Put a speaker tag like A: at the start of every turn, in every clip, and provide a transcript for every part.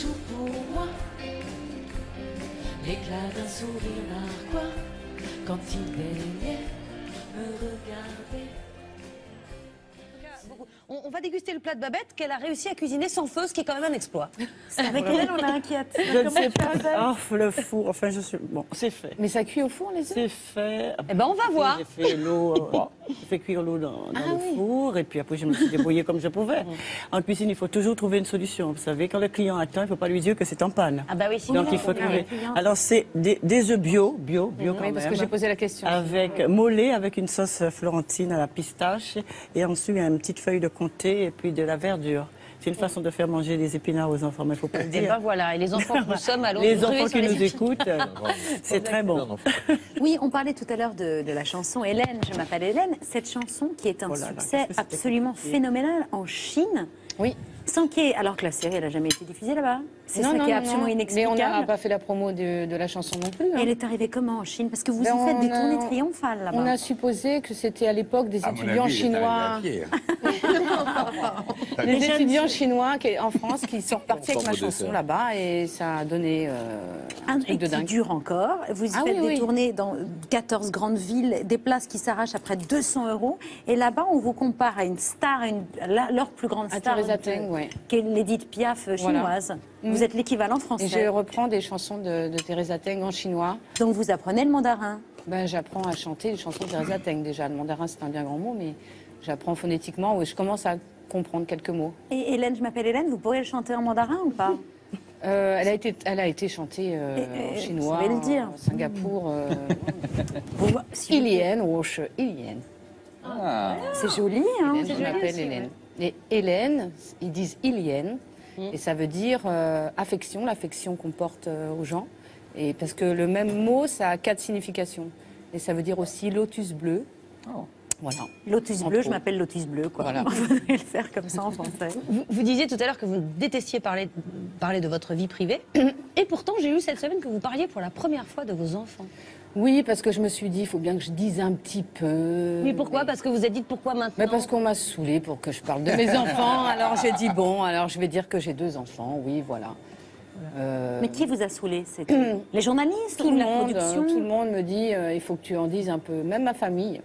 A: toujours pour moi l'éclat d'un sourire narquois quand il daignait me regarder.
B: On va déguster le plat de Babette qu'elle a réussi à cuisiner sans feu, ce qui est quand même un exploit.
C: Avec elle, on est inquiète.
D: Je ne sais pas. Oh, le four, enfin, je suis... Bon, c'est fait.
C: Mais ça cuit au four, les œufs?
D: C'est fait.
B: Eh ben, on va voir.
D: J'ai fait l'eau, j'ai fait cuire l'eau dans le four, et puis après, je me suis débrouillée comme je pouvais. En cuisine, il faut toujours trouver une solution. Vous savez, quand le client attend, il ne faut pas lui dire que c'est en panne.
B: Ah bah oui, sinon,
D: donc il faut trouver. Alors, c'est des œufs bio quand
C: Oui,
D: même.
C: parce que j'ai posé la question.
D: Avec mollet, avec une sauce florentine à la pistache, et ensuite une petite feuille de comté, et puis de la verdure. C'est une façon de faire manger des épinards aux enfants, mais il ne faut pas le dire.
B: Et ben voilà, et les enfants que nous sommes, allons
D: Les enfants qui nous écoutent, c'est très bon.
E: Oui, on parlait tout à l'heure de la chanson Hélène, je m'appelle Hélène. Cette chanson qui est un
D: Oh là là,
E: succès
D: qu'est-ce que c'était
E: absolument
D: compliqué.
E: phénoménal en Chine.
C: Oui.
E: Sans qu'il y ait- alors que la série, elle n'a jamais été diffusée là-bas. C'est ça qui est absolument
C: Mais
E: inexplicable.
C: on n'a pas fait la promo de la chanson non plus. hein.
E: Elle est arrivée comment en Chine? Parce que vous
C: Ben,
E: y faites des
C: on a-
E: tournées triomphales là-bas.
C: On a supposé que c'était à l'époque des étudiants chinois. Des étudiants chinois en France qui sont repartis avec ma chanson là-bas et ça a donné
E: Un
C: truc de
E: qui
C: dingue.
E: dure encore. Vous y
C: Ah
E: faites
C: oui,
E: des
C: oui.
E: tournées dans 14 grandes villes, des places qui s'arrachent après 200 €. Et là-bas, on vous compare à une star, leur plus grande
C: À
E: star,
C: Theresa Teng, ouais.
E: qui est l'Édith Piaf chinoise. Vous êtes l'équivalent
C: Et
E: français.
C: je reprends des chansons de Theresa Teng en chinois.
E: Donc vous apprenez le mandarin.
C: Ben, j'apprends à chanter les chansons de Theresa Teng déjà. Le mandarin, c'est un bien grand mot, mais j'apprends phonétiquement où je commence à comprendre quelques mots.
E: Et Hélène, je m'appelle Hélène, vous pourrez le chanter en mandarin ou pas?
C: Elle a été chantée en chinois,
E: vous savez le dire.
C: à Singapour.
E: Si vous-
C: Ilienne, Roche, Ilienne.
E: C'est joli, hein?
C: Hélène, je m'appelle Hélène. Et Hélène, ils disent Ilienne, et ça veut dire affection, l'affection qu'on porte aux gens. Et parce que le même mot, ça a 4 significations. Et ça veut dire aussi lotus bleu. Voilà.
E: Lotus
C: En
E: bleu,
C: pro.
E: je m'appelle Lotus bleu, quoi.
C: Voilà.
E: On faudrait le faire comme ça en français.
B: Vous disiez tout à l'heure que vous détestiez parler de votre vie privée. Et pourtant, j'ai lu cette semaine que vous parliez pour la première fois de vos enfants.
C: Oui, parce que je me suis dit, il faut bien que je dise un petit peu.
B: Mais pourquoi? Parce que vous avez dit pourquoi maintenant?
C: Mais parce qu'on m'a saoulée pour que je parle de mes enfants. Alors j'ai dit, bon, alors je vais dire que j'ai 2 enfants, oui, voilà.
E: Mais qui vous a saoulé? Les journalistes
C: Tout
E: ou
C: le
E: la
C: monde,
E: production?
C: tout le monde me dit, il faut que tu en dises un peu, même ma famille.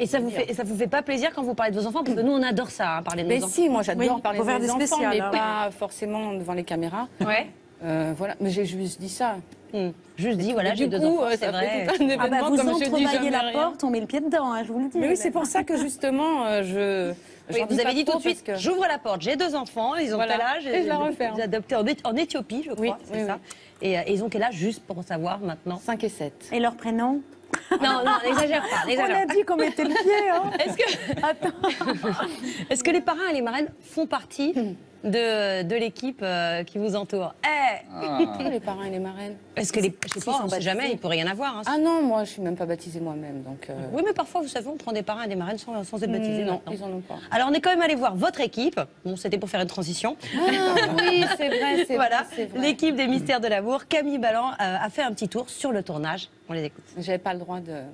B: Et ça vous fait pas plaisir quand vous parlez de vos enfants? Parce que nous, on adore ça, hein, parler de nos
C: Mais
B: enfants.
C: si, moi j'adore
E: Oui,
C: parler
E: faut
C: de
E: faire
C: mes
E: des
C: enfants,
E: spéciales,
C: mais
E: hein.
C: pas forcément devant les caméras.
B: Ouais.
C: Voilà, mais j'ai juste dit ça.
B: Juste dit, voilà,
C: Et
B: j'ai
C: du
B: 2
C: coup,
B: enfants, c'est
C: ça
B: vrai.
C: fait tout un événement,
E: Ah bah vous
C: comme je dis
E: entrebâillez
C: jamais
E: la
C: rien.
E: porte, on met le pied dedans, hein, je vous le dis.
C: Mais oui, c'est pour ça que justement,
B: Oui,
C: j'en dis
B: vous
C: pas
B: avez dit tout
C: trop
B: de suite,
C: parce que-
B: j'ouvre la porte, j'ai 2 enfants, ils ont
C: Voilà.
B: quel âge?
C: Et je la referme.
B: Ils ont adopté en Éthiopie, je crois,
C: Oui,
B: c'est
C: oui,
B: ça. Et ils ont quel âge, juste pour savoir maintenant?
C: 5 et 7.
E: Et leur prénom?
B: Non, n'exagère pas,
E: On
B: n'exagère
E: a
B: pas.
E: dit qu'on mettait le pied, hein.
B: Est-ce que les parrains et les marraines font partie de l'équipe qui vous entoure?
C: Les parrains et les marraines.
B: Est-ce que je sais pas, on sait jamais, il peut rien avoir. Hein.
C: Ah non, moi je suis même pas baptisée moi-même, donc...
B: Oui, mais parfois, vous savez, on prend des parrains et des marraines sans être baptisés.
C: non,
B: maintenant.
C: ils en ont pas.
B: Alors, on est quand même allé voir votre équipe. Bon, c'était pour faire une transition.
C: Oui, c'est vrai, c'est
B: Voilà,
C: vrai, c'est vrai.
B: l'équipe des Mystères de l'amour. Camille Ballan a fait un petit tour sur le tournage. On les écoute.
C: J'avais pas le droit de...
F: Un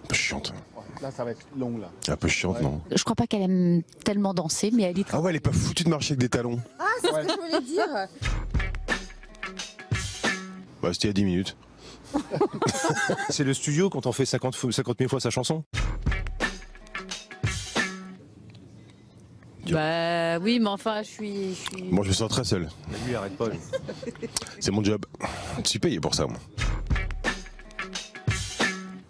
F: peu chiante.
G: Là, ça va être long, là.
F: Un peu chiante, non?
H: Je crois pas qu'elle aime tellement danser, mais elle est très...
F: Ah ouais, elle est pas foutue de marcher avec des talons.
I: Ah, c'est ce que je voulais dire.
F: Bah, c'était il y a 10 minutes.
J: C'est le studio quand on fait 50 000 fois sa chanson.
H: Bah oui, mais enfin, je suis...
F: Moi, je me sens très seul.
J: Mais lui, arrête pas.
F: C'est mon job. Je suis payé pour ça, moi.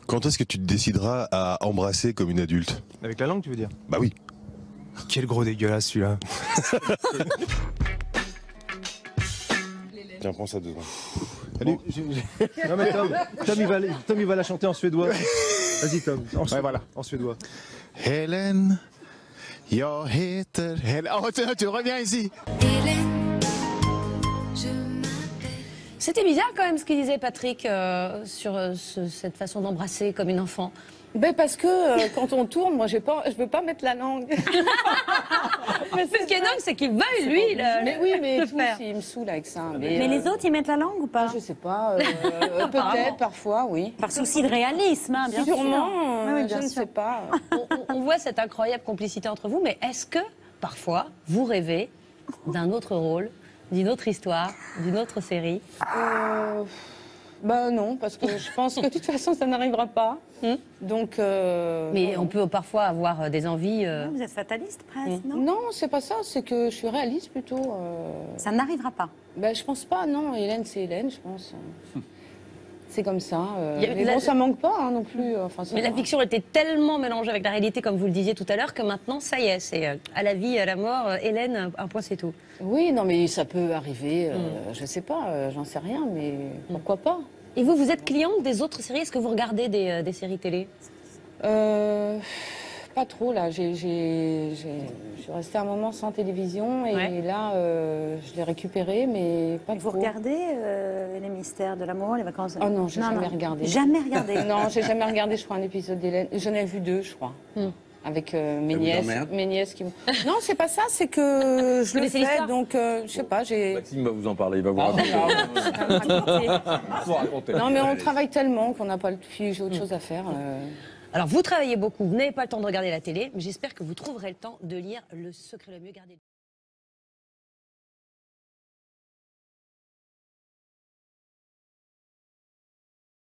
F: Quand est-ce que tu te décideras à embrasser comme une adulte?
J: Avec la langue, tu veux dire?
F: Bah oui.
J: Quel gros dégueulasse celui-là.
F: Tiens, prends ça 2 secondes.
J: Allez, non mais Tom, il va la chanter en suédois. Vas-y Tom,
G: voilà.
J: En suédois.
F: Hélène, jag heter Hélène. Oh, tu reviens ici.
B: C'était bizarre quand même ce qu'il disait Patrick sur cette façon d'embrasser comme une enfant.
C: Ben parce que quand on tourne, moi je veux pas mettre la langue.
B: Mais ce qui est dingue, c'est qu'il veuille, lui,
C: Mais oui, mais
B: le
C: tous,
B: faire.
C: il me saoule avec ça.
E: Mais les autres, ils mettent la langue ou pas?
C: Je sais pas, peut-être, parfois, oui.
E: Par souci de réalisme, hein, bien sûr.
C: Sûrement,
E: Oui,
C: je
E: bien
C: ne
E: sûr.
C: sais pas.
B: On voit cette incroyable complicité entre vous, mais est-ce que, parfois, vous rêvez d'un autre rôle, d'une autre histoire, d'une autre série?
C: Bah non, parce que je pense que de toute façon, ça n'arrivera pas. Donc.
B: Mais
C: non.
B: on peut parfois avoir des envies.
E: Vous êtes fataliste presque, non?
C: Non, c'est pas ça, c'est que je suis réaliste plutôt.
E: Ça n'arrivera pas.
C: Ben, je pense pas, non. Hélène, c'est Hélène, je pense. C'est comme ça.
B: Il y a-
C: Mais bon, ça manque pas non plus. Enfin, ça
B: Mais la
C: va.
B: fiction était tellement mélangée avec la réalité, comme vous le disiez tout à l'heure, que maintenant, ça y est, c'est à la vie, à la mort. Hélène, un point, c'est tout.
C: Oui, non, mais ça peut arriver. Je sais pas, j'en sais rien, mais pourquoi pas?
B: Et vous, vous êtes cliente des autres séries? Est-ce que vous regardez des séries télé?
C: Pas trop, là. Je suis restée un moment sans télévision et
B: Ouais.
C: là, je l'ai récupéré, mais pas
E: Vous
C: trop.
E: regardez les mystères de l'amour, les vacances?
C: Oh non, j'ai jamais regardé.
E: Jamais regardé.
C: Non, j'ai jamais regardé, je crois, un épisode d'Hélène. J'en ai vu 2, je crois. Avec mes
I: vous
C: nièces.
I: emmerde
C: Mes nièces qui... Non, c'est pas ça, c'est que je le
B: connaissez
C: fais,
B: l'histoire
C: donc je sais pas, j'ai...
I: Maxime va vous en parler, il va vous raconter. Vous raconter.
C: Non, mais on travaille tellement qu'on n'a pas le puis j'ai autre chose à faire.
B: Alors, vous travaillez beaucoup, vous n'avez pas le temps de regarder la télé, mais j'espère que vous trouverez le temps de lire Le secret le mieux gardé.